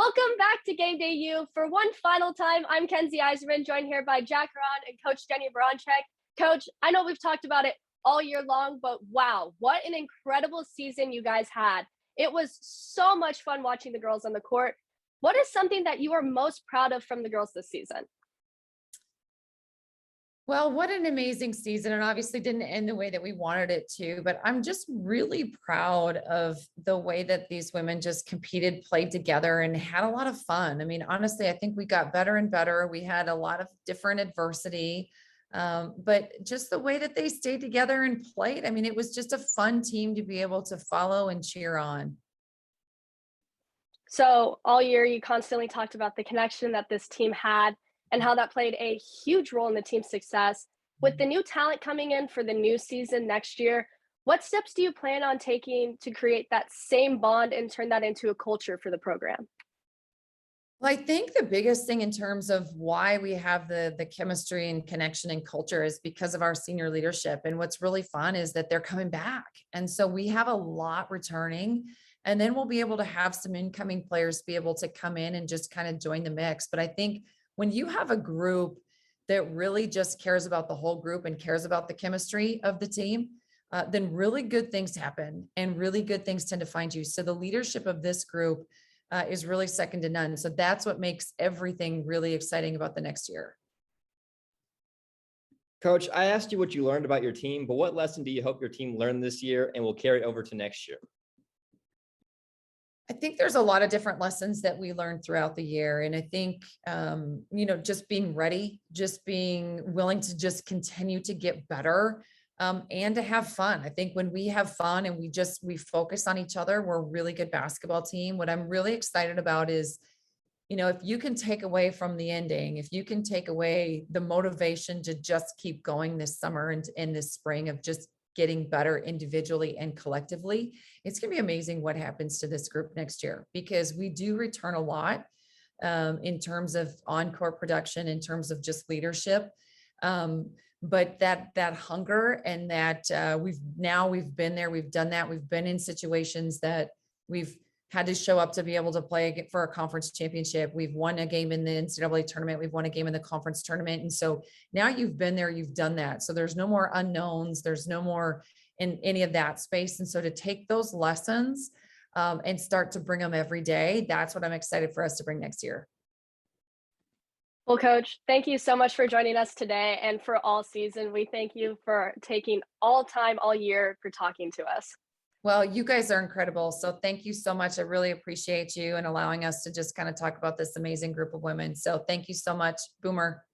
Welcome back to Game Day U. For one final time, I'm Kenzie Iserman, joined here by Jack Horan and Coach Jennie Baranczyk. Coach, I know we've talked about it all year long, but wow, what an incredible season you guys had. It was so much fun watching the girls on the court. What is something that you are most proud of from the girls this season? Well, what an amazing season, and obviously didn't end the way that we wanted it to, but I'm just really proud of the way that these women just competed, played together, and had a lot of fun. I mean, honestly, I think we got better and better. We had a lot of different adversity, but just the way that they stayed together and played. I mean, it was just a fun team to be able to follow and cheer on. So, all year, you constantly talked about the connection that this team had and how that played a huge role in the team's success. With the new talent coming in for the new season next year, what steps do you plan on taking to create that same bond and turn that into a culture for the program? Well, I think the biggest thing in terms of why we have the chemistry and connection and culture is because of our senior leadership. And what's really fun is that they're coming back. And so we have a lot returning. And then we'll be able to have some incoming players be able to come in and just kind of join the mix. But I think when you have a group that really just cares about the whole group and cares about the chemistry of the team, then really good things happen and really good things tend to find you. So the leadership of this group is really second to none. So that's what makes everything really exciting about the next year. Coach, I asked you what you learned about your team, but what lesson do you hope your team learned this year and will carry over to next year? I think there's a lot of different lessons that we learned throughout the year. And I think, just being ready, just being willing to just continue to get better, and to have fun. I think when we have fun and we focus on each other, we're a really good basketball team. What I'm really excited about is, if you can take away from the ending, if you can take away the motivation to just keep going this summer and in this spring of just getting better individually and collectively, it's going to be amazing what happens to this group next year, because we do return a lot in terms of on-court production, in terms of just leadership. But that hunger and that we've been there, we've done that. We've been in situations that we've had to show up to be able to play for a conference championship. We've won a game in the NCAA tournament. We've won a game in the conference tournament. And so now you've been there, you've done that. So there's no more unknowns. There's no more in any of that space. And so to take those lessons and start to bring them every day, that's what I'm excited for us to bring next year. Well, Coach, thank you so much for joining us today and for all season. We thank you for taking all time, all year for talking to us. Well, you guys are incredible. So thank you so much. I really appreciate you and allowing us to just kind of talk about this amazing group of women. So thank you so much, Boomer.